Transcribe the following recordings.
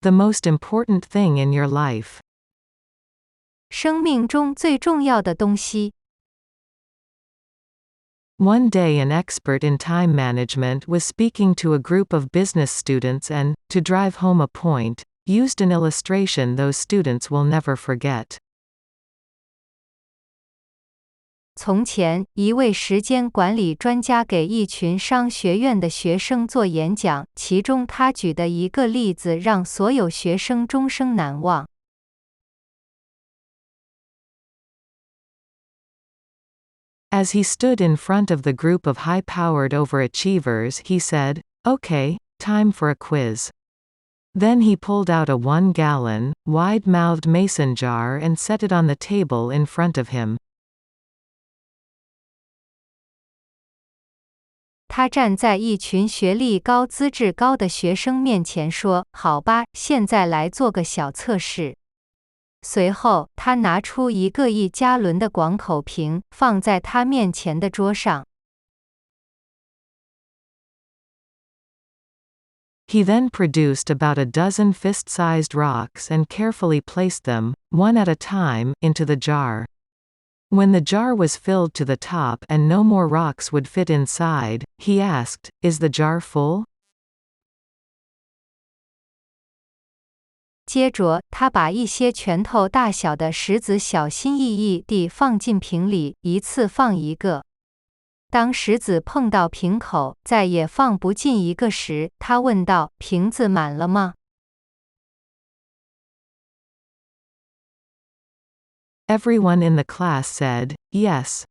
The most important thing in your life. 生命中最重要的东西。One day an expert in time management was speaking to a group of business students and, to drive home a point, used an illustration those students will never forget. 从前，一位时间管理专家给一群商学院的学生做演讲，其中他举的一个例子让所有学生终生难忘。As he stood in front of the group of high-powered overachievers, he said, "Okay, time for a quiz." Then he pulled out a 1-gallon, wide-mouthed mason jar and set it on the table in front of him. 他站在一群学历高、资质高的学生面前说：“好吧，现在来做个小测试。”随后，他拿出一个1加仑的广口瓶，放在他面前的桌上。He then produced about a dozen fist-sized rocks and carefully placed them, one at a time, into the jar. When the jar was filled to the top and no more rocks would fit inside, he asked, "Is the jar full?" 接着，他把一些拳头大小的石子小心翼翼地放进瓶里，一次放一个。当石子碰到瓶口，再也放不进一个时，他问道：“瓶子满了吗？” Everyone in the class said, "Yes."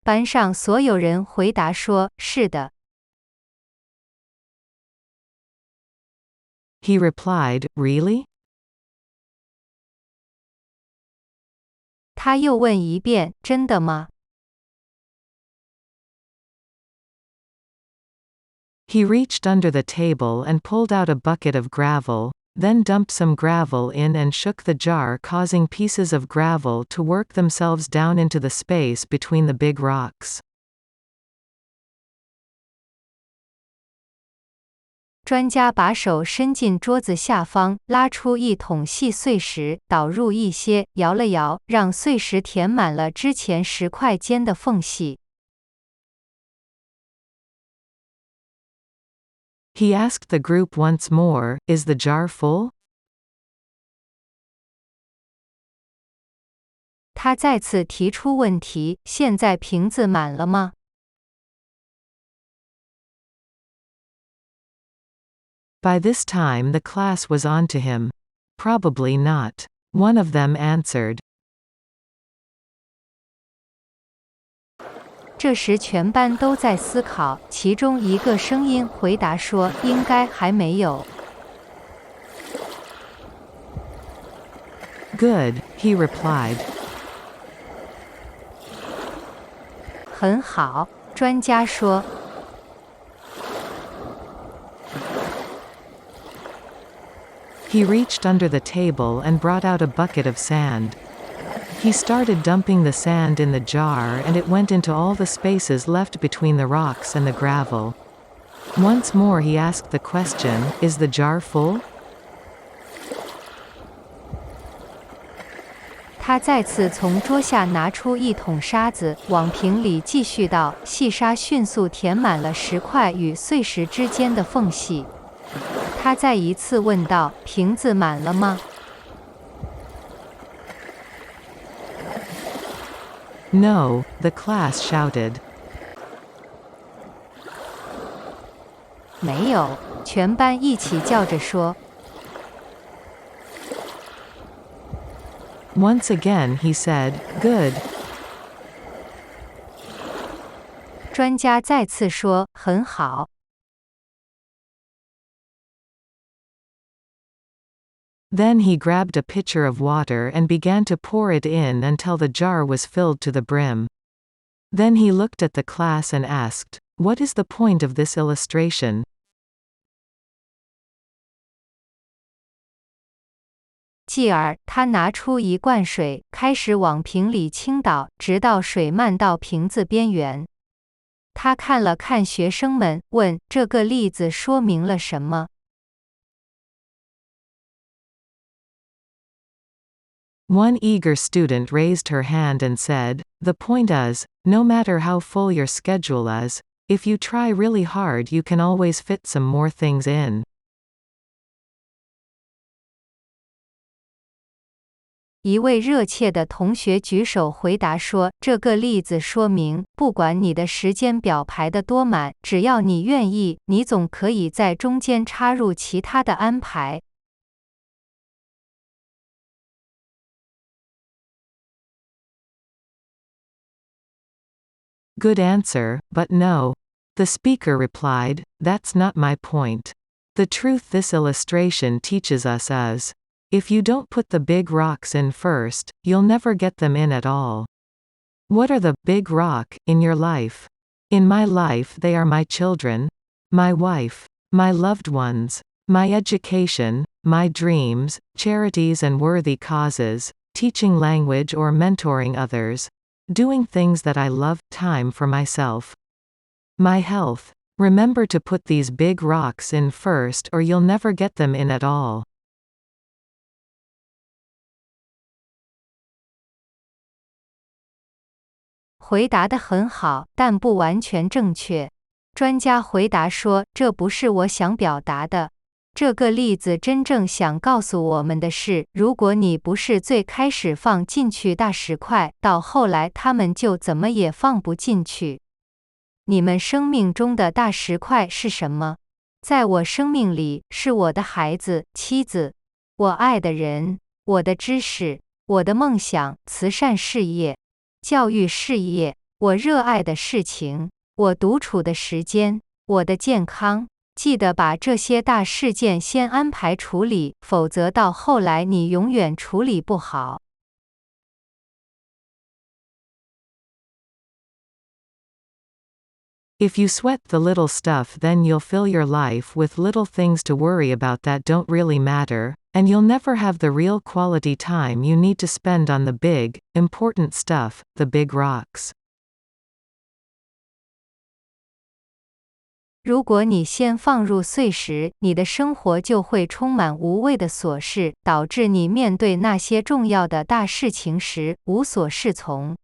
班上所有人回答说：“是的。” He replied, "Really?" 他又问一遍：“真的吗？” He reached under the table and pulled out a bucket of gravel, then dumped some gravel in and shook the jar, causing pieces of gravel to work themselves down into the space between the big rocks. 专家把手伸进桌子下方，拉出一桶细碎石，倒入一些，摇了摇，让碎石填满了之前石块间的缝隙。He asked the group once more, "Is the jar full?" 他再次提出问题：“现在瓶子满了吗？” By this time the class was on to him. "Probably not." One of them answered. 这时全班都在思考，其中一个声音回答说：“应该还没有。” "Good," he replied. 很好，专家说。He reached under the table and brought out a bucket of sand. He started dumping the sand in the jar and it went into all the spaces left between the rocks and the gravel. Once more he asked the question, "Is the jar full?" 他再次从桌下拿出一桶沙子，往瓶里继续倒，细沙迅速填满了石块与碎石之间的缝隙。他再一次问道：“瓶子满了吗？” "No," the class shouted. 没有，全班一起叫着说。Once again he said, "Good." 专家再次说：“很好。” Then he grabbed a pitcher of water and began to pour it in until the jar was filled to the brim. Then he looked at the class and asked, "What is the point of this illustration?" 继而，他拿出一罐水，开始往瓶里倾倒，直到水漫到瓶子边缘。他看了看学生们，问：这个例子说明了什么？ One eager student raised her hand and said, "The point is, no matter how full your schedule is, if you try really hard you can always fit some more things in." 一位热切的同学举手回答说：这个例子说明，不管你的时间表排得多满，只要你愿意，你总可以在中间插入其他的安排。Good answer, but no. The speaker replied, "That's not my point. The truth this illustration teaches us is, if you don't put the big rocks in first, you'll never get them in at all." What are the big rock in your life? In my life they are my children, my wife, my loved ones, my education, my dreams, charities and worthy causes, teaching language or mentoring others, doing things that I love, time for myself. My health. Remember to put these big rocks in first or you'll never get them in at all. 回答得很好，但不完全正确。专家回答说：这不是我想表达的。这个例子真正想告诉我们的是，如果你不是最开始放进去大石块，到后来它们就怎么也放不进去。你们生命中的大石块是什么？在我生命里，是我的孩子、妻子，我爱的人，我的知识，我的梦想、慈善事业、教育事业，我热爱的事情，我独处的时间，我的健康。记得把这些大事件先安排处理，否则到后来你永远处理不好。If you sweat the little stuff, then you'll fill your life with little things to worry about that don't really matter, and you'll never have the real quality time you need to spend on the big, important stuff, the big rocks. 如果你先放入碎石，你的生活就会充满无谓的琐事，导致你面对那些重要的大事情时无所适从。